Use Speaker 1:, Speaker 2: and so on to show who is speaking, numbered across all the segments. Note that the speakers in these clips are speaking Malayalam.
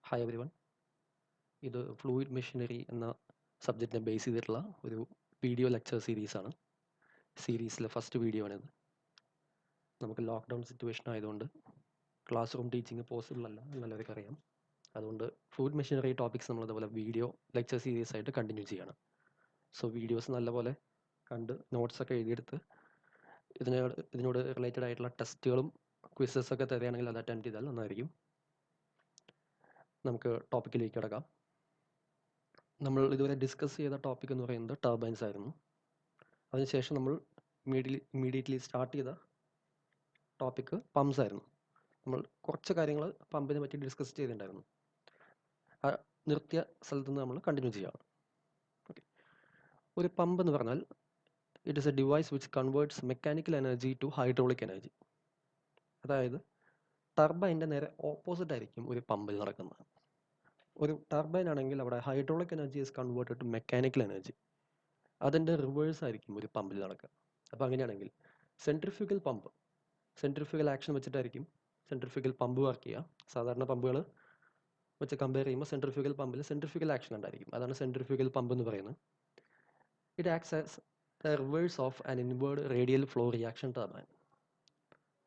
Speaker 1: Hi every one. ഇത് ഫ്ലൂയിഡ് മെഷീനറി എന്ന സബ്ജക്റ്റിനെ ബേസ് ചെയ്തിട്ടുള്ള ഒരു വീഡിയോ ലെക്ചർ സീരീസാണ്. സീരീസിലെ ഫസ്റ്റ് വീഡിയോ ആണിത്. നമുക്ക് ലോക്ക്ഡൗൺ സിറ്റുവേഷൻ ആയതുകൊണ്ട് ക്ലാസ് റൂം ടീച്ചിങ് പോസിബിൾ അല്ല എന്നുള്ളവർക്ക് അറിയാം. അതുകൊണ്ട് ഫ്ലൂയിഡ് മെഷീനറി ടോപ്പിക്സ് നമ്മൾ ഇതുപോലെ വീഡിയോ ലെക്ചർ സീരീസ് ആയിട്ട് കണ്ടിന്യൂ ചെയ്യണം. സോ വീഡിയോസ് നല്ലപോലെ കണ്ട് നോട്ട്സൊക്കെ എഴുതിയെടുത്ത് ഇതിനോട് റിലേറ്റഡ് ആയിട്ടുള്ള ടെസ്റ്റുകളും ക്വിസസ് ഒക്കെ തരികയാണെങ്കിൽ അത് അറ്റൻഡ് ചെയ്താൽ നന്നായിരിക്കും. നമുക്ക് ടോപ്പിക്കിലേക്ക് കിടക്കാം. നമ്മൾ ഇതുവരെ ഡിസ്കസ് ചെയ്ത ടോപ്പിക് എന്ന് പറയുന്നത് ടർബൈൻസ് ആയിരുന്നു. അതിനുശേഷം നമ്മൾ ഇമ്മീഡിയറ്റ്ലി സ്റ്റാർട്ട് ചെയ്ത ടോപ്പിക് പമ്പ്സ് ആയിരുന്നു. നമ്മൾ കുറച്ച് കാര്യങ്ങൾ പമ്പിനെ പറ്റി ഡിസ്കസ് ചെയ്തിട്ടുണ്ടായിരുന്നു. നിർത്തിയ സ്ഥലത്ത് നിന്ന് നമ്മൾ കണ്ടിന്യൂ ചെയ്യാം. ഓക്കെ, ഒരു പമ്പ് എന്ന് പറഞ്ഞാൽ it is a device which converts mechanical energy to hydraulic energy. അതായത് ടർബൈൻ്റെ നേരെ ഓപ്പോസിറ്റ് ആയിരിക്കും ഒരു പമ്പിൽ നടക്കുന്നത്. ഒരു ടർബൈൻ ആണെങ്കിൽ അവിടെ hydraulic energy is converted to mechanical energy. അതിൻ്റെ റിവേഴ്സ് ആയിരിക്കും ഒരു പമ്പിൽ നടക്കുക. അപ്പോൾ അങ്ങനെയാണെങ്കിൽ സെൻട്രിഫ്യൂഗൽ പമ്പ്, സെൻട്രിഫ്യൂഗൽ ആക്ഷൻ വെച്ചിട്ടായിരിക്കും സെൻട്രിഫ്യൂഗൽ പമ്പ് വർക്ക് ചെയ്യുക. സാധാരണ പമ്പുകൾ വെച്ച് കമ്പയർ ചെയ്യുമ്പോൾ സെൻട്രിഫ്യൂഗൽ പമ്പിൽ സെൻട്രിഫ്യൂഗൽ ആക്ഷൻ ഉണ്ടായിരിക്കും. അതാണ് സെൻട്രിഫ്യൂഗൽ പമ്പ് എന്ന് പറയുന്നത്. It acts as the reverse of an inward radial flow reaction turbine.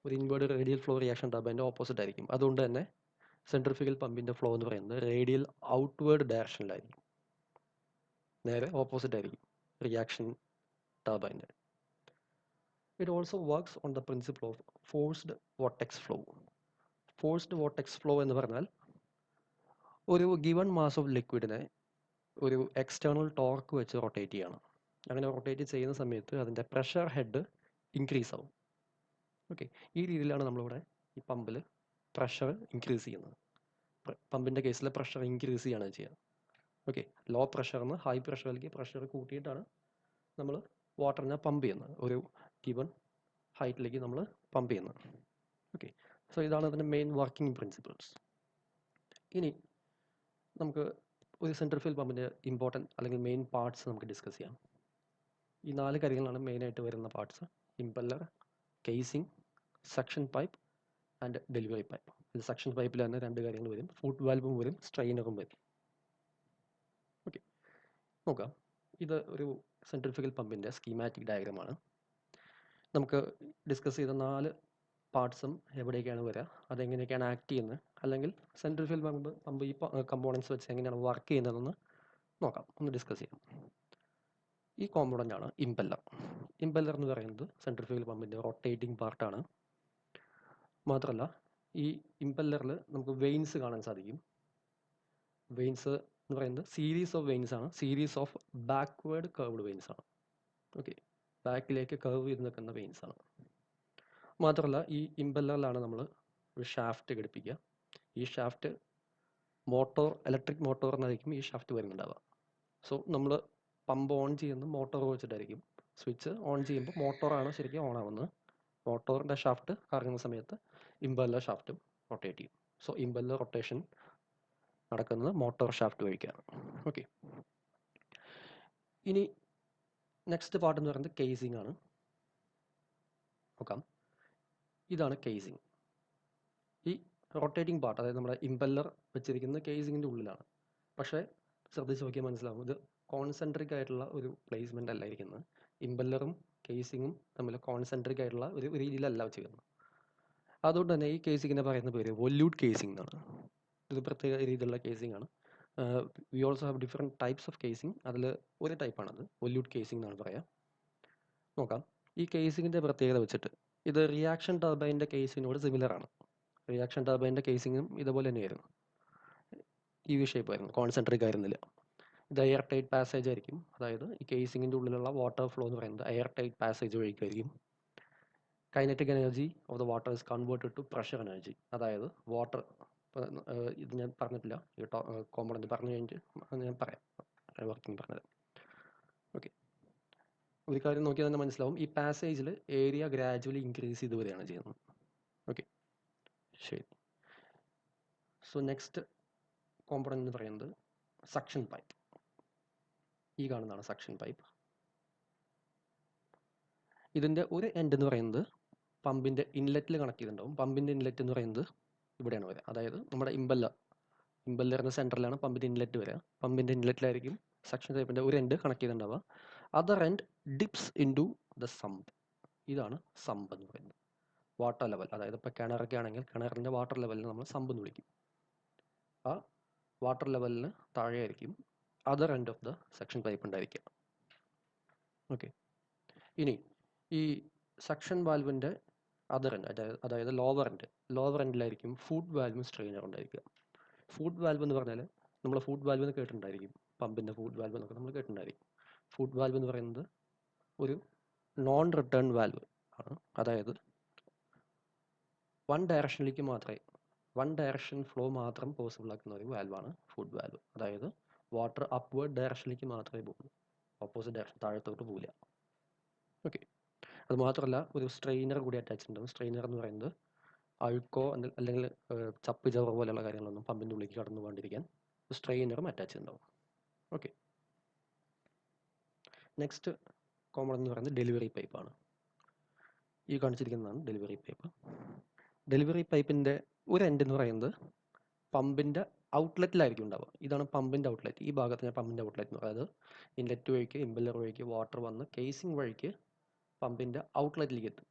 Speaker 1: ഒരു ഇൻവേർഡ് റേഡിയൽ ഫ്ലോ റിയാക്ഷൻ ടർബൈൻ്റെ ഓപ്പോസിറ്റ് ആയിരിക്കും. അതുകൊണ്ട് തന്നെ സെൻട്രിഫ്യൂഗൽ പമ്പിൻ്റെ ഫ്ലോ എന്ന് പറയുന്നത് റേഡിയൽ ഔട്ട്വേർഡ് ഡയറക്ഷനിലായിരിക്കും, നേരെ ഓപ്പോസിറ്റ് ആയിരിക്കും reaction ടർബൈൻ്റെ. It also works on the principle of forced vortex flow. Forced vortex flow എന്ന് പറഞ്ഞാൽ ഒരു ഗിവൺ മാസ് ഓഫ് ലിക്വിഡിനെ ഒരു എക്സ്റ്റേണൽ ടോർക്ക് വെച്ച് റൊട്ടേറ്റ് ചെയ്യണം. അങ്ങനെ റൊട്ടേറ്റ് ചെയ്യുന്ന സമയത്ത് അതിൻ്റെ പ്രഷർ ഹെഡ് ഇൻക്രീസ് ആവും. ഓക്കെ, ഈ രീതിയിലാണ് നമ്മളിവിടെ ഈ പമ്പിൽ പ്രഷർ ഇൻക്രീസ് ചെയ്യുന്നത്. പമ്പിൻ്റെ കേസിൽ പ്രഷർ ഇൻക്രീസ് ചെയ്യാണ് ചെയ്യുക. ഓക്കെ, ലോ പ്രഷറിൽ നിന്ന് ഹൈ പ്രഷറിലേക്ക് പ്രഷർ കൂട്ടിയിട്ടാണ് നമ്മൾ വാട്ടറിനെ പമ്പ് ചെയ്യുന്നത്. ഒരു ഗിവൺ ഹൈറ്റിലേക്ക് നമ്മൾ പമ്പ് ചെയ്യുന്നത്. ഓക്കെ, സോ ഇതാണ് അതിൻ്റെ മെയിൻ വർക്കിംഗ് പ്രിൻസിപ്പിൾസ്. ഇനി നമുക്ക് ഒരു സെൻട്രിഫ്യൂഗൽ പമ്പിൻ്റെ ഇമ്പോർട്ടൻറ്റ് അല്ലെങ്കിൽ മെയിൻ പാർട്സ് നമുക്ക് ഡിസ്കസ് ചെയ്യാം. ഈ 4 കാര്യങ്ങളാണ് മെയിനായിട്ട് വരുന്ന parts: impeller, casing, suction pipe and delivery pipe. ഇത് സക്ഷൻ പൈപ്പിൽ തന്നെ 2 കാര്യങ്ങൾ വരും: ഫുഡ് വാൽവും വരും, സ്ട്രെയിനറും വരും. ഓക്കെ, നോക്കാം. ഇത് ഒരു സെൻട്രിഫ്യൂഗൽ പമ്പിൻ്റെ സ്കീമാറ്റിക് ഡയഗ്രമാണ്. നമുക്ക് ഡിസ്കസ് ചെയ്ത 4 പാർട്സും എവിടേക്കാണ് വരിക, അതെങ്ങനെയൊക്കെയാണ് ആക്ട് ചെയ്യുന്നത്, അല്ലെങ്കിൽ സെൻട്രിഫ്യൂഗൽ പമ്പ് ഈ കമ്പോണൻസ് വെച്ച് എങ്ങനെയാണ് വർക്ക് ചെയ്യുന്നതെന്ന് നോക്കാം, ഒന്ന് ഡിസ്കസ് ചെയ്യാം. ഈ കോമ്പോണൻ്റാണ് ഇമ്പല്ലർ. ഇമ്പല്ലർ എന്ന് പറയുന്നത് സെൻട്രിഫ്യൂഗൽ പമ്പിൻ്റെ റൊട്ടേറ്റിംഗ് പാർട്ടാണ്. മാത്രമല്ല ഈ ഇമ്പല്ലറിൽ നമുക്ക് വെയിൻസ് കാണാൻ സാധിക്കും. വെയിൻസ് എന്ന് പറയുന്നത് സീരീസ് ഓഫ് വെയിൻസ് ആണ്, series of backward curved veins ആണ്. ഓക്കെ, ബാക്കിലേക്ക് കർവ് ചെയ്ത് നിൽക്കുന്ന വെയിൻസ് ആണ്. മാത്രമല്ല ഈ ഇമ്പല്ലറിലാണ് നമ്മൾ ഒരു ഷാഫ്റ്റ് ഘടിപ്പിക്കുക. ഈ ഷാഫ്റ്റ് ഇലക്ട്രിക് മോട്ടോർ എന്നായിരിക്കും ഈ ഷാഫ്റ്റ് വരുന്നുണ്ടാവുക. സോ നമ്മൾ പമ്പ് ഓൺ ചെയ്യുന്നത് മോട്ടോർ വെച്ചിട്ടായിരിക്കും. സ്വിച്ച് ഓൺ ചെയ്യുമ്പോൾ മോട്ടോറാണ് ശരിക്കും ഓൺ ആവുന്നത്. മോട്ടോറിൻ്റെ ഷാഫ്റ്റ് കറങ്ങുന്ന സമയത്ത് ഇമ്പല്ലർ ഷാഫ്റ്റും റൊട്ടേറ്റ് ചെയ്യും. സോ ഇമ്പല്ലർ റൊട്ടേഷൻ നടക്കുന്നത് മോട്ടോർ ഷാഫ്റ്റ് വഴിക്കാണ്. ഓക്കെ, ഇനി നെക്സ്റ്റ് പാർട്ട് എന്ന് പറയുന്നത് കേസിംഗ് ആണ്. നോക്കാം, ഇതാണ് കേസിംഗ്. ഈ റൊട്ടേറ്റിംഗ് പാർട്ട്, അതായത് നമ്മുടെ ഇമ്പല്ലർ വെച്ചിരിക്കുന്ന കേസിങ്ങിൻ്റെ ഉള്ളിലാണ്. പക്ഷേ ശ്രദ്ധിച്ച് നോക്കിയാൽ മനസ്സിലാവും, ഇത് കോൺസെൻട്രിക് ആയിട്ടുള്ള ഒരു പ്ലേസ്മെൻ്റ് അല്ല ഇരിക്കുന്നത്. ഇമ്പല്ലറും കേസിങ്ങും തമ്മിൽ കോൺസെൻട്രിക് ആയിട്ടുള്ള ഒരു രീതിയിലല്ല വെച്ചിരിക്കുന്നത്. അതുകൊണ്ട് തന്നെ ഈ കേസിങ്ങിനെ പറയുന്ന പേര് വൊല്യൂട്ട് കേസിംഗ് എന്നാണ്. ഇത് പ്രത്യേക രീതിയിലുള്ള കേസിംഗ് ആണ്. We also have different types of casing. അതിൽ ഒരു ടൈപ്പാണത് വൊല്യൂട്ട് കേസിംഗ് എന്നാണ് പറയുക. നോക്കാം, ഈ കേസിങ്ങിൻ്റെ പ്രത്യേകത വെച്ചിട്ട് ഇത് റിയാക്ഷൻ ടർബൈൻ്റെ കേസിനോട് സിമിലർ ആണ്. റിയാക്ഷൻ ടർബൈൻ്റെ കേസിങ്ങും ഇതുപോലെ തന്നെയായിരുന്നു. ഈ ഷേപ്പ് ആയിരുന്നു, കോൺസെൻട്രിക് ആയിരുന്നില്ല. ഇത് എയർ ടൈറ്റ് പാസേജ് ആയിരിക്കും. അതായത് ഈ കേസിങ്ങിൻ്റെ ഉള്ളിലുള്ള വാട്ടർ ഫ്ലോ എന്ന് പറയുന്നത് എയർ ടൈറ്റ് പാസേജ് വഴിക്കായിരിക്കും. Kinetic energy of the water is converted to pressure energy. അതായത് വാട്ടർ, ഇത് ഞാൻ പറഞ്ഞിട്ടില്ല, ഈ കോമ്പണൻറ്റ് പറഞ്ഞു കഴിഞ്ഞിട്ട് ഞാൻ പറയാം, വർക്കിംഗ് പറഞ്ഞത്. ഓക്കെ, ഒരു കാര്യം നോക്കിയാൽ തന്നെ മനസ്സിലാവും, ഈ പാസേജിൽ ഏരിയ ഗ്രാജുവലി ഇൻക്രീസ് ചെയ്ത് വരികയാണ് ചെയ്യുന്നത്. ഓക്കെ, ശരി. സോ നെക്സ്റ്റ് കോമ്പണൻറ്റ് എന്ന് പറയുന്നത് സക്ഷൻ പൈപ്പ്. ഈ കാണുന്നതാണ് സക്ഷൻ പൈപ്പ്. ഇതിൻ്റെ ഒരു എൻഡ് എന്ന് പറയുന്നത് പമ്പിൻ്റെ ഇൻലെറ്റിൽ കണക്ട് ചെയ്തിട്ടുണ്ടാവും. പമ്പിൻ്റെ ഇൻലെറ്റ് എന്ന് പറയുന്നത് ഇവിടെയാണ് വരിക. അതായത് നമ്മുടെ ഇമ്പല്ലറിൻ്റെ സെൻറ്ററിലാണ് പമ്പിൻ്റെ ഇൻലെറ്റ് വരിക. പമ്പിൻ്റെ ഇൻലെറ്റിലായിരിക്കും സക്ഷൻ പൈപ്പിൻ്റെ ഒരു എൻഡ് കണക്ട് ചെയ്തിട്ടുണ്ടാവുക. Other end dips in to the sump. ഇതാണ് സമ്പ് എന്ന് പറയുന്നത്. വാട്ടർ ലെവൽ, അതായത് ഇപ്പോൾ കിണറൊക്കെ ആണെങ്കിൽ കിണറിൻ്റെ വാട്ടർ ലെവലിനെ നമ്മൾ സമ്പ് എന്ന് വിളിക്കും. ആ വാട്ടർ ലെവലിന് താഴെയായിരിക്കും other end of the suction pipe ഉണ്ടായിരിക്കുക. ഓക്കെ, ഇനി ഈ സക്ഷൻ വാൽവിൻ്റെ അതർ എൻഡ്, അതായത് ലോവർ എൻഡിലായിരിക്കും ഫുഡ് വാൽവും സ്ട്രെയിനർ ഉണ്ടായിരിക്കുക. ഫുഡ് വാൽവ് എന്ന് പറഞ്ഞാൽ നമ്മൾ ഫുഡ് വാൽവ് എന്ന് കേട്ടിട്ടുണ്ടായിരിക്കും. പമ്പിൻ്റെ ഫുഡ് വാൽവ് എന്നൊക്കെ നമ്മൾ കേട്ടിട്ടുണ്ടായിരിക്കും. ഫുഡ് വാൽവ് എന്ന് പറയുന്നത് ഒരു നോൺ റിട്ടേൺ വാൽവ് ആണ്. അതായത് വൺ ഡയറക്ഷൻ ഫ്ലോ മാത്രം പോസിബിൾ ആക്കുന്ന ഒരു വാൽവാണ് ഫുഡ് വാൽവ്. അതായത് വാട്ടർ അപ്വേർഡ് ഡയറക്ഷനിലേക്ക് മാത്രമേ പോകുള്ളൂ, ഓപ്പോസിറ്റ് ഡയറക്ഷൻ താഴത്തോട്ട് പോകില്ല. ഓക്കെ, അത് മാത്രമല്ല ഒരു സ്ട്രെയിനർ കൂടി അറ്റാച്ച് ഉണ്ടാവും. സ്ട്രെയിനർ എന്ന് പറയുന്നത് അഴുക്കോ അല്ലെങ്കിൽ ചപ്പ് ചവറ് പോലെയുള്ള കാര്യങ്ങളൊന്നും പമ്പിൻ്റെ ഉള്ളിലേക്ക് കടന്നു പോകാണ്ടിരിക്കാൻ സ്ട്രെയിനറും അറ്റാച്ച് ഉണ്ടാവും. ഓക്കെ, നെക്സ്റ്റ് കോമൺ എന്ന് പറയുന്നത് ഡെലിവറി പൈപ്പാണ്. ഈ കാണിച്ചിരിക്കുന്നതാണ് ഡെലിവറി പൈപ്പ്. ഡെലിവറി പൈപ്പിൻ്റെ ഒരു എൻഡ് എന്ന് പറയുന്നത് പമ്പിൻ്റെ ഔട്ട്ലെറ്റിലായിരിക്കും ഉണ്ടാവുക. ഇതാണ് പമ്പിൻ്റെ ഔട്ട്ലെറ്റ്. ഈ ഭാഗത്ത് ഞാൻ പമ്പിൻ്റെ ഔട്ട്ലെറ്റ് എന്ന് പറയുന്നത് ഇൻലെറ്റ് വഴിക്ക് ഇമ്പല്ലർ വഴിക്ക് വാട്ടർ വന്ന് കേസിംഗ് വഴിക്ക് പമ്പിൻ്റെ ഔട്ട്ലെറ്റിലേക്ക് എത്തും.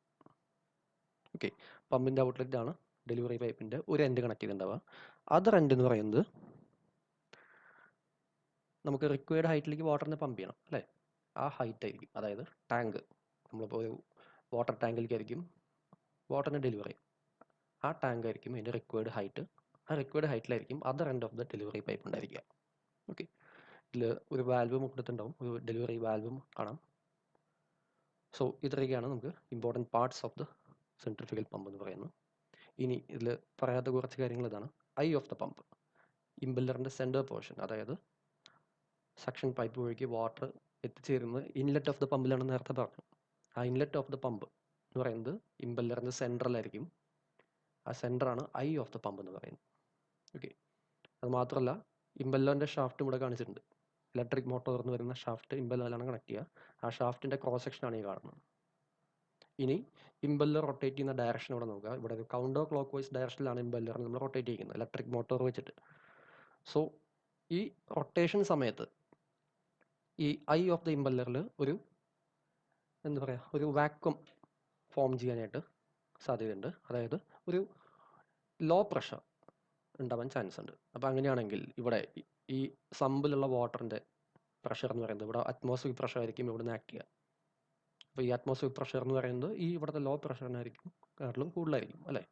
Speaker 1: ഓക്കെ, പമ്പിൻ്റെ ഔട്ട്ലെറ്റാണ് ഡെലിവറി പൈപ്പിൻ്റെ ഒരു എൻഡ് കണക്ട് ചെയ്തിട്ടുണ്ടാവുക. അതർ എൻഡ് എന്ന് പറയുന്നത് നമുക്ക് റിക്വയർഡ് ഹൈറ്റിലേക്ക് വാട്ടറിനെ പമ്പ് ചെയ്യണം അല്ലേ, ആ ഹൈറ്റ് ആയിരിക്കും. അതായത് ടാങ്ക്, നമ്മളിപ്പോൾ ഒരു വാട്ടർ ടാങ്കിലേക്കായിരിക്കും വാട്ടറിനെ ഡെലിവറി ചെയ്യും. ആ ടാങ്ക് ആയിരിക്കും അതിൻ്റെ റിക്വയർഡ് ഹൈറ്റ്. ആ റിക്വയർഡ് ഹൈറ്റിലായിരിക്കും other end of the delivery pipe ഉണ്ടായിരിക്കുക. ഓക്കെ, ഇതിൽ ഒരു വാൽവും കൊടുത്തിട്ടുണ്ടാവും, ഒരു ഡെലിവറി വാൽവും കാണാം. സോ ഇത്രയൊക്കെയാണ് നമുക്ക് important parts of the centrifugal pump എന്ന് പറയുന്നത്. ഇനി ഇതിൽ പറയാത്ത കുറച്ച് കാര്യങ്ങൾ ഇതാണ്. ഐ ഓഫ് ദ പമ്പ്, ഇമ്പല്ലറിൻ്റെ സെൻറ്റർ പോർഷൻ, അതായത് സക്ഷൻ പൈപ്പ് വഴിക്ക് വാട്ടർ എത്തിച്ചേരുന്നത് ഇൻലെറ്റ് ഓഫ് ദ പമ്പിലാണെന്ന് നേരത്തെ പറഞ്ഞു. ആ ഇൻലെറ്റ് ഓഫ് ദ പമ്പ് എന്ന് പറയുന്നത് ഇമ്പല്ലറിൻ്റെ സെൻട്രലായിരിക്കും. ആ സെൻറ്ററാണ് ഐ ഓഫ് ദ പമ്പ് എന്ന് പറയുന്നത്. ഓക്കെ, അത് മാത്രമല്ല ഇമ്പല്ലറിൻ്റെ ഷാഫ്റ്റ് ഇവിടെ കാണിച്ചിട്ടുണ്ട്. ഇലക്ട്രിക് മോട്ടോർ എന്ന് വരുന്ന ഷാഫ്റ്റ് ഇമ്പല്ലറിലാണ് കണക്ട് ചെയ്യുക. ആ ഷാഫ്റ്റിൻ്റെ ക്രോസ് സെക്ഷനാണ് ഈ കാണുന്നത്. ഇനി ഇമ്പല്ലർ റൊട്ടേറ്റ് ചെയ്യുന്ന ഡയറക്ഷൻ ഇവിടെ നോക്കുക. ഇവിടെ ഒരു കൗണ്ടർ ക്ലോക്ക് വൈസ് ഡയറക്ഷനിലാണ് ഇമ്പല്ലർ നമ്മൾ റൊട്ടേറ്റ് ചെയ്യുന്നത് ഇലക്ട്രിക് മോട്ടോർ വെച്ചിട്ട്. സോ ഈ റൊട്ടേഷൻ സമയത്ത് ഈ ഐ ഓഫ് ദ ഇമ്പല്ലറിൽ ഒരു എന്താ പറയുക, ഒരു വാക്വം ഫോം ചെയ്യാനായിട്ട് സാധ്യതയുണ്ട്. അതായത് ഒരു ലോ പ്രഷർ ഉണ്ടാവാൻ ചാൻസ് ഉണ്ട്. അപ്പോൾ അങ്ങനെയാണെങ്കിൽ ഇവിടെ ഈ സമ്പിലുള്ള വാട്ടറിൻ്റെ പ്രഷർ എന്ന് പറയുന്നത് ഇവിടെ അറ്റ്മോസ്ഫിയർ പ്രഷർ ആയിരിക്കും ഇവിടുന്ന് ആക്ട് ചെയ്യുക. അപ്പോൾ ഈ അറ്റ്മോസ്ഫിയർ പ്രഷർ എന്ന് പറയുന്നത് ഈ ഇവിടുത്തെ ലോ പ്രഷറിനായിരിക്കും കാട്ടിലും കൂടുതലായിരിക്കും അല്ലേ.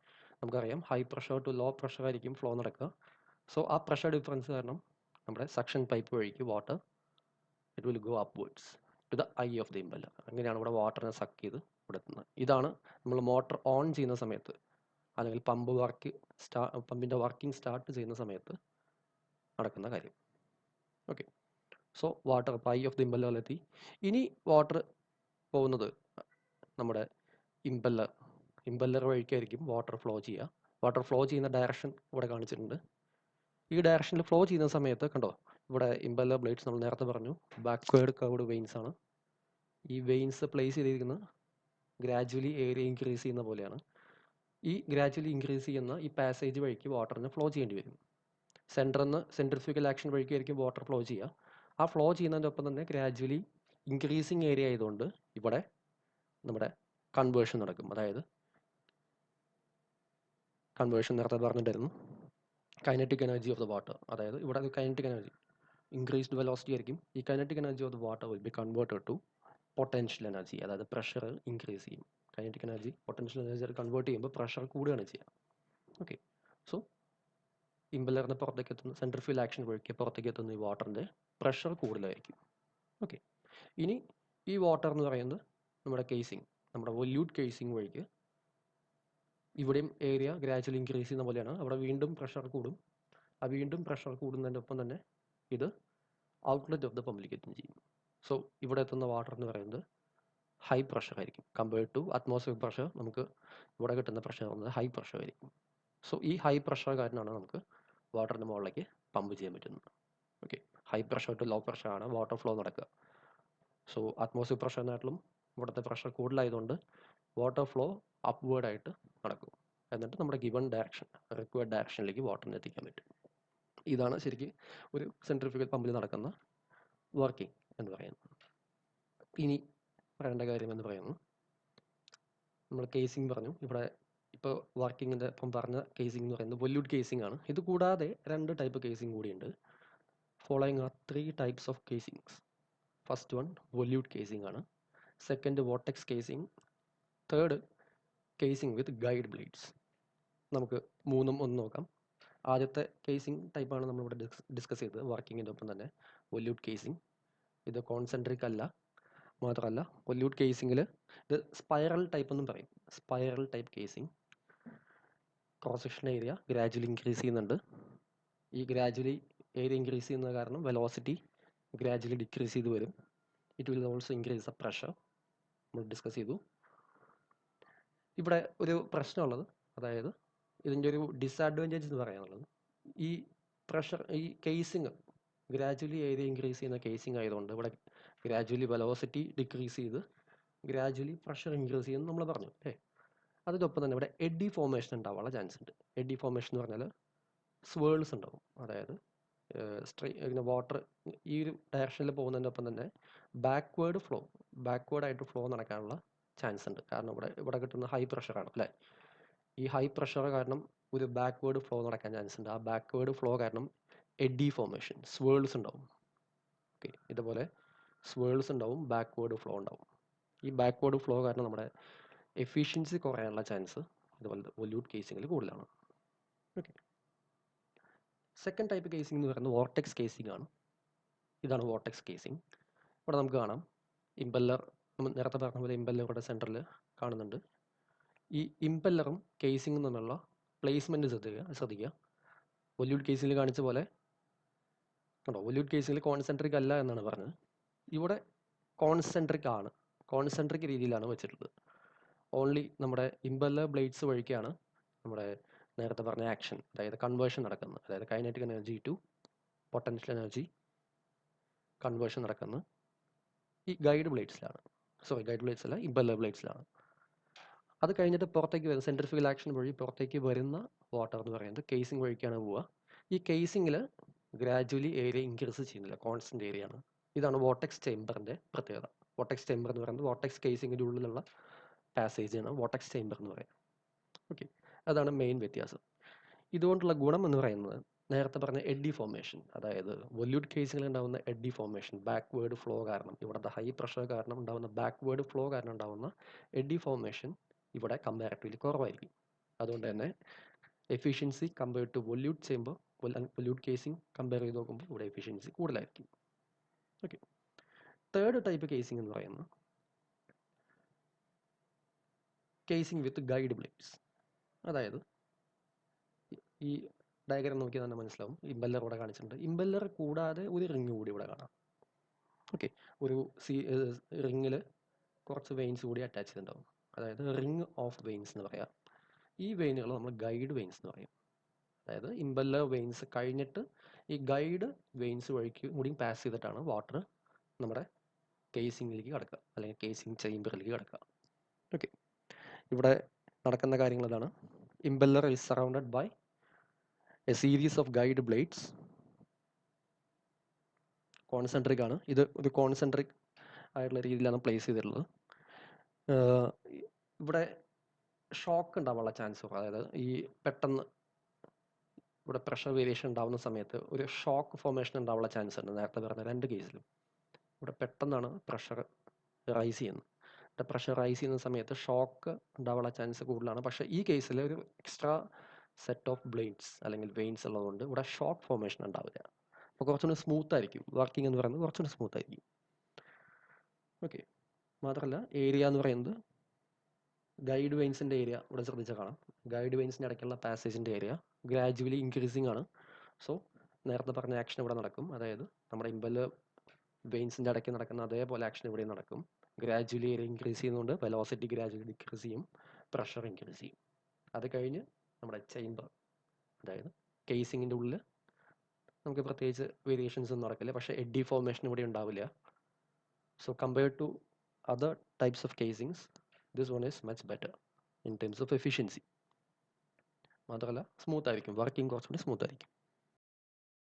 Speaker 1: നമുക്കറിയാം high pressure to low pressure ആയിരിക്കും ഫ്ലോ നടക്കുക. സോ ആ പ്രഷർ ഡിഫറൻസ് കാരണം നമ്മുടെ സക്ഷൻ പൈപ്പ് വഴിക്ക് water it will go upwards to the eye of the impeller. അങ്ങനെയാണ് ഇവിടെ വാട്ടറിനെ സക്ക് ചെയ്ത് ഇവിടെ എത്തുന്നത്. ഇതാണ് നമ്മൾ മോട്ടർ ഓൺ ചെയ്യുന്ന സമയത്ത് അല്ലെങ്കിൽ പമ്പിൻ്റെ വർക്കിംഗ് സ്റ്റാർട്ട് ചെയ്യുന്ന സമയത്ത് നടക്കുന്ന കാര്യം. ഓക്കെ, സോ വാട്ടർ ഇപ്പോൾ ഐ ഓഫ് ദ ഇമ്പല്ലറിലെത്തി. ഇനി വാട്ടർ പോകുന്നത് നമ്മുടെ ഇമ്പല്ലർ വഴിക്കായിരിക്കും വാട്ടർ ഫ്ലോ ചെയ്യുക. വാട്ടർ ഫ്ലോ ചെയ്യുന്ന ഡയറക്ഷൻ ഇവിടെ കാണിച്ചിട്ടുണ്ട്. ഈ ഡയറക്ഷനിൽ ഫ്ലോ ചെയ്യുന്ന സമയത്ത് കണ്ടോ, ഇവിടെ ഇമ്പല്ലർ ബ്ലേഡ്സ് നമ്മൾ നേരത്തെ പറഞ്ഞു ബാക്ക്വേർഡ് കർവ്ഡ് വെയിൻസ് ആണ്. ഈ വെയിൻസ് പ്ലേസ് ചെയ്തിരിക്കുന്നത് ഗ്രാജുവലി ഏരിയ ഇൻക്രീസ് ചെയ്യുന്ന പോലെയാണ്. ഈ ഗ്രാജുവലി ഇൻക്രീസ് ചെയ്യുന്ന ഈ പാസേജ് വഴിക്ക് വാട്ടറിന് ഫ്ലോ ചെയ്യേണ്ടി വരും. സെൻറ്ററിൽ നിന്ന് സെൻട്രിഫ്യൂഗൽ ആക്ഷൻ വഴിക്കായിരിക്കും വാട്ടർ ഫ്ലോ ചെയ്യുക. ആ ഫ്ലോ ചെയ്യുന്നതിൻ്റെ ഒപ്പം തന്നെ ഗ്രാജുവലി ഇൻക്രീസിങ് ഏരിയ ആയതുകൊണ്ട് ഇവിടെ നമ്മുടെ കൺവേർഷൻ നടക്കും. അതായത് കൺവേർഷൻ നേരത്തെ പറഞ്ഞിട്ടായിരുന്നു kinetic energy of the water. അതായത് ഇവിടെ കൈനറ്റിക് എനർജി ഇൻക്രീസ്ഡ് വെലോസിറ്റി ആയിരിക്കും. ഈ kinetic energy of the water will be converted to potential energy. അതായത് പ്രഷർ ഇൻക്രീസ് ചെയ്യും. Kinetic energy potential energy convert ചെയ്യുമ്പോൾ പ്രഷർ കൂടുകയാണ് ചെയ്യുക. ഓക്കെ, സോ ഇമ്പല്ലറിന് പുറത്തേക്ക് എത്തുന്ന സെൻട്രിഫ്യൂഗൽ ആക്ഷൻ വഴിക്ക് പുറത്തേക്ക് എത്തുന്ന ഈ വാട്ടറിൻ്റെ പ്രഷർ കൂടുതലായിരിക്കും. ഓക്കെ, ഇനി ഈ വാട്ടർ എന്ന് പറയുന്നത് നമ്മുടെ കേസിങ്, നമ്മുടെ വൊല്യൂട്ട് കേസിങ് വഴിക്ക് ഇവിടെയും ഏരിയ ഗ്രാജുവലി ഇൻക്രീസ് ചെയ്യുന്ന പോലെയാണ്. അവിടെ വീണ്ടും പ്രഷർ കൂടും. ആ വീണ്ടും പ്രഷർ കൂടുന്നതിൻ്റെ ഒപ്പം തന്നെ ഇത് ഔട്ട്ലെറ്റ് ഓഫ് ദ പമ്പിലേക്ക് എത്തുകയും ചെയ്യും. സോ ഇവിടെ എത്തുന്ന വാട്ടർ എന്ന് പറയുന്നത് ഹൈ പ്രഷർ ആയിരിക്കും. കമ്പയർഡ് ടു അറ്റ്മോസ്ഫിയർ പ്രഷർ നമുക്ക് ഇവിടെ കിട്ടുന്ന പ്രഷർ എന്നത് ഹൈ പ്രഷർ ആയിരിക്കും. സോ ഈ ഹൈ പ്രഷർ കാരണമാണ് നമുക്ക് വാട്ടറിൻ്റെ മുകളിലേക്ക് പമ്പ് ചെയ്യാൻ പറ്റുന്നത്. Okay, high pressure to low പ്രഷറാണ് വാട്ടർ ഫ്ലോ നടക്കുക. സോ അറ്റ്മോസ്ഫിയർ പ്രഷറിനായിട്ടും ഇവിടുത്തെ പ്രഷർ കൂടുതലായതുകൊണ്ട് വാട്ടർ ഫ്ലോ അപ്വേർഡായിട്ട് നടക്കും. എന്നിട്ട് നമ്മുടെ ഗിവൺ ഡയറക്ഷൻ റിക്വയർഡ് ഡയറക്ഷനിലേക്ക് വാട്ടറിനെ എത്തിക്കാൻ പറ്റും. ഇതാണ് ശരിക്കും ഒരു സെൻട്രിഫ്യൂഗൽ പമ്പിൽ നടക്കുന്ന വർക്കിംഗ് എന്ന് പറയുന്നത്. ഇനി പറയേണ്ട കാര്യം എന്ന് പറയുന്നത്, നമ്മൾ കേസിംഗ് പറഞ്ഞു. ഇവിടെ ഇപ്പോൾ വർക്കിങ്ങിൻ്റെ ഒപ്പം പറഞ്ഞ കേസിംഗ് എന്ന് പറയുന്നത് വൊല്യൂട്ട് കേസിംഗ് ആണ്. ഇത് കൂടാതെ 2 ടൈപ്പ് കേസിംഗ് കൂടിയുണ്ട്. Following are 3 types of casings. First one volute casing ആണ്. Second vortex casing. Third casing with guide blades. നമുക്ക് മൂന്നും ഒന്ന് നോക്കാം. ആദ്യത്തെ കേസിംഗ് ടൈപ്പാണ് നമ്മളിവിടെ ഡിസ്കസ് ചെയ്തത്, വർക്കിങ്ങിൻ്റെ ഒപ്പം തന്നെ വൊല്യൂട്ട് കേസിംഗ്. ഇത് കോൺസെൻട്രിക് അല്ല. മാത്രമല്ല വൊല്യൂട്ട് കേസിങ്ങിൽ ഇത് സ്പൈറൽ ടൈപ്പ് എന്നും പറയും. Spiral type casing. Cross section area gradually increase ചെയ്യുന്നുണ്ട്. ഈ ഗ്രാജുവലി ഏരിയ ഇൻക്രീസ് ചെയ്യുന്ന കാരണം വെലോസിറ്റി ഗ്രാജുവലി ഡിക്രീസ് ചെയ്ത് വരും. It will also increase the pressure. നമ്മൾ ഡിസ്കസ് ചെയ്തു. ഇവിടെ ഒരു പ്രശ്നമുള്ളത്, അതായത് ഇതിൻ്റെ ഒരു ഡിസഡ്വാൻറ്റേജ് എന്ന് പറയാനുള്ളത്, ഈ പ്രഷർ, ഈ കേസിങ് ഗ്രാജുവലി ഏരിയ ഇൻക്രീസ് ചെയ്യുന്ന കേസിങ് ആയതുകൊണ്ട് ഇവിടെ ഗ്രാജുവലി വെലോസിറ്റി ഡിക്രീസ് ചെയ്ത് ഗ്രാജുവലി പ്രഷർ ഇൻക്രീസ് ചെയ്യുമെന്ന് നമ്മൾ പറഞ്ഞു അല്ലേ. അതിനൊപ്പം തന്നെ ഇവിടെ എഡി ഫോർമേഷൻ ഉണ്ടാവാനുള്ള ചാൻസ് ഉണ്ട്. എഡി ഫോർമേഷൻ എന്ന് പറഞ്ഞാൽ സ്വേൾസ് ഉണ്ടാവും. അതായത് ഇങ്ങനെ വാട്ടർ ഈ ഒരു ഡയറക്ഷനിൽ പോകുന്നതിനൊപ്പം തന്നെ ബാക്ക്വേർഡായിട്ട് ഫ്ലോ നടക്കാനുള്ള ചാൻസ് ഉണ്ട്. കാരണം ഇവിടെ കിട്ടുന്ന ഹൈ പ്രഷറാണ് അല്ലേ. ഈ ഹൈ പ്രഷർ കാരണം ഒരു ബാക്ക്വേർഡ് ഫ്ലോ നടക്കാൻ ചാൻസ് ഉണ്ട്. ആ ബാക്ക്വേർഡ് ഫ്ലോ കാരണം എഡി ഫോർമേഷൻ, സ്വേൾസ് ഉണ്ടാവും. ഓക്കെ, ഇതുപോലെ സ്വേൾസ് ഉണ്ടാവും, ബാക്ക്വേർഡ് ഫ്ലോ ഉണ്ടാവും. ഈ ബാക്ക്വേർഡ് ഫ്ലോ കാരണം നമ്മുടെ എഫിഷ്യൻസി കുറയാനുള്ള ചാൻസ് ഇതുപോലെ വൊല്യൂട്ട് കേസിങ്ങിൽ കൂടുതലാണ്. ഓക്കെ, സെക്കൻഡ് ടൈപ്പ് കേസിംഗ് എന്ന് പറയുന്നത് വോർട്ടെക്സ് കേസിംഗ് ആണ്. ഇതാണ് വോർട്ടെക്സ് കേസിംഗ്. ഇവിടെ നമുക്ക് കാണാം ഇമ്പല്ലർ, നമ്മൾ നേരത്തെ പറഞ്ഞ പോലെ ഇമ്പല്ലർ ഇവിടെ സെൻറ്ററിൽ കാണുന്നുണ്ട്. ഈ ഇമ്പല്ലറും കേസിങ്ങും തമ്മിലുള്ള പ്ലേസ്മെൻറ്റ് ശ്രദ്ധിക്കുക. വൊല്യൂട്ട് കേസിൽ കാണിച്ച പോലെ കണ്ടോ, വൊല്യൂട്ട് കേസിൽ കോൺസെൻട്രിക് അല്ല എന്നാണ് പറഞ്ഞത്. ഇവിടെ കോൺസെൻട്രിക് ആണ്, കോൺസെൻട്രിക് രീതിയിലാണ് വെച്ചിട്ടുള്ളത്. ഓൺലി നമ്മുടെ ഇമ്പല്ലർ ബ്ലേഡ്സ് വഴിക്കാണ് നമ്മുടെ നേരത്തെ പറഞ്ഞ ആക്ഷൻ, അതായത് കൺവേർഷൻ നടക്കുന്നത്. അതായത് kinetic energy to potential energy conversion നടക്കുന്നത് ഈ ഗൈഡ് ബ്ലേഡ്സിലാണ്. ഗൈഡ് ബ്ലേഡ്സ് അല്ല, ഇമ്പല്ലർ ബ്ലേഡ്സിലാണ്. അത് കഴിഞ്ഞിട്ട് പുറത്തേക്ക് വരുന്ന സെൻട്രിഫ്യൂഗൽ ആക്ഷൻ വഴി പുറത്തേക്ക് വരുന്ന വാട്ടർ എന്ന് പറയുന്നത് കേസിംഗ് വഴിക്കാണ് പോവുക. ഈ കേസിങ്ങിൽ ഗ്രാജുവലി ഏരിയ ഇൻക്രീസ് ചെയ്യുന്നില്ല, കോൺസ്റ്റന്റ് ഏരിയ ആണ്. ഇതാണ് വോർട്ടെക്സ് ചേംബറിൻ്റെ പ്രത്യേകത. വോർട്ടെക്സ് ചേംബർ എന്ന് പറയുന്നത് വോർട്ടെക്സ് കേസിങ്ങിൻ്റെ ഉള്ളിലുള്ള പാസേജാണ് വോർട്ടെക്സ് ചേംബർ എന്ന് പറയുന്നത്. ഓക്കെ, അതാണ് മെയിൻ വ്യത്യാസം. ഇതുകൊണ്ടുള്ള ഗുണം എന്ന് പറയുന്നത് നേരത്തെ പറഞ്ഞ എഡി ഫോർമേഷൻ, അതായത് വൊല്യൂട്ട് കേസിങ്ങിൽ ഉണ്ടാകുന്ന എഡി ഫോർമേഷൻ, ബാക്ക്വേർഡ് ഫ്ലോ കാരണം, ഇവിടുത്തെ ഹൈ പ്രഷർ കാരണം ഉണ്ടാകുന്ന ബാക്ക്വേർഡ് ഫ്ലോ കാരണം ഉണ്ടാകുന്ന എഡി ഫോർമേഷൻ ഇവിടെ കമ്പാരിറ്റീവ്ലി കുറവായിരിക്കും. അതുകൊണ്ട് തന്നെ efficiency compared to volute casing compare ചെയ്ത് നോക്കുമ്പോൾ ഇവിടെ എഫിഷ്യൻസി കൂടുതലായിരിക്കും. ഓക്കെ, തേർഡ് ടൈപ്പ് കേസിംഗ് എന്ന് പറയുന്നത് കേസിംഗ് വിത്ത് ഗൈഡ് ബ്ലേഡ്സ്. അതായത് ഈ ഡയഗ്രാം നോക്കിയാൽ തന്നെ മനസ്സിലാവും, ഇമ്പല്ലർ ഇവിടെ കാണിച്ചിട്ടുണ്ട്. ഇമ്പല്ലർ കൂടാതെ ഒരു റിങ് കൂടി ഇവിടെ കാണാം. ഓക്കെ, ഒരു റിങ്ങിൽ കുറച്ച് വെയിൻസ് കൂടി അറ്റാച്ച് ചെയ്തിട്ടുണ്ടാവും. അതായത് റിങ് ഓഫ് വെയിൻസ് എന്ന് പറയാം. ഈ വെയിനുകൾ നമ്മൾ ഗൈഡ് വെയിൻസ് എന്ന് പറയും. അതായത് ഇമ്പല്ലർ വെയിൻസ് കഴിഞ്ഞിട്ട് ഈ ഗൈഡ് വെയിൻസ് വഴിക്ക് കൂടി പാസ് ചെയ്തിട്ടാണ് വാട്ടർ നമ്മുടെ കേസിങ്ങിലേക്ക് കിടക്കുക, അല്ലെങ്കിൽ കേസിംഗ് ചേംബറിലേക്ക് കിടക്കുക. ഓക്കെ, ഇവിടെ നടക്കുന്ന കാര്യങ്ങൾ ഇതാണ്. Impeller is surrounded by a series of guide blades. Concentric ആണ്. ഇത് ഒരു കോൺസെൻട്രിക് ആയിട്ടുള്ള രീതിയിലാണ് പ്ലേസ് ചെയ്തിട്ടുള്ളത്. ഇവിടെ ഷോക്ക് ഉണ്ടാവാനുള്ള ചാൻസ്, അതായത് ഈ പെട്ടെന്ന് ഇവിടെ പ്രഷർ വേരിയേഷൻ ഉണ്ടാകുന്ന സമയത്ത് ഒരു ഷോക്ക് ഫോർമേഷൻ ഉണ്ടാവാനുള്ള ചാൻസ് ഉണ്ട്. നേരത്തെ പറഞ്ഞ 2 കേസിലും ഇവിടെ പെട്ടെന്നാണ് പ്രഷർ റൈസ് ചെയ്യുന്നത്. പ്രഷർ റൈസ് ചെയ്യുന്ന സമയത്ത് ഷോക്ക് ഉണ്ടാവാനുള്ള ചാൻസ് കൂടുതലാണ്. പക്ഷേ ഈ കേസിൽ ഒരു എക്സ്ട്രാ സെറ്റ് ഓഫ് ബ്ലേഡ്സ് അല്ലെങ്കിൽ വെയിൻസ് ഉള്ളതുകൊണ്ട് ഇവിടെ ഷോക്ക് ഫോർമേഷൻ ഉണ്ടാവില്ല. അപ്പോൾ കുറച്ചുകൂടി സ്മൂത്ത് ആയിരിക്കും വർക്കിംഗ് എന്ന് പറയുന്നത്, കുറച്ചുകൂടി സ്മൂത്ത് ആയിരിക്കും. ഓക്കെ, മാത്രമല്ല ഏരിയ എന്ന് പറയുന്നത് ഗൈഡ് വെയിൻസിൻ്റെ ഏരിയ ഇവിടെ ശ്രദ്ധിച്ചാൽ കാണാം. ഗൈഡ് വെയിൻസിൻ്റെ ഇടയ്ക്കുള്ള പാസേജിൻ്റെ ഏരിയ ഗ്രാജുവലി ഇൻക്രീസിങ് ആണ്. സോ നേരത്തെ പറഞ്ഞ ആക്ഷൻ ഇവിടെ നടക്കും. അതായത് നമ്മുടെ ഇമ്പല്ലർ വെയിൻസിൻ്റെ ഇടയ്ക്ക് നടക്കുന്ന അതേപോലെ ആക്ഷൻ ഇവിടെ നടക്കും. ഗ്രാജുവലി ഏരിയ ഇൻക്രീസ് ചെയ്യുന്നതുകൊണ്ട് വെലോസിറ്റി ഗ്രാജുവലി ഡിക്രീസ് ചെയ്യും, പ്രഷർ ഇൻക്രീസ് ചെയ്യും. അത് കഴിഞ്ഞ് നമ്മുടെ ചേംബർ, അതായത് കേസിങ്ങിൻ്റെ ഉള്ളിൽ നമുക്ക് പ്രത്യേകിച്ച് വേരിയേഷൻസ് ഒന്നും നടക്കില്ല. പക്ഷേ എഡി ഫോർമേഷൻ ഇവിടെ ഉണ്ടാവില്ല. So compared to other types of casings, this one is much better in terms of efficiency. മാത്രമല്ല സ്മൂത്ത് ആയിരിക്കും, വർക്കിംഗ് കുറച്ചുകൂടി സ്മൂത്ത് ആയിരിക്കും.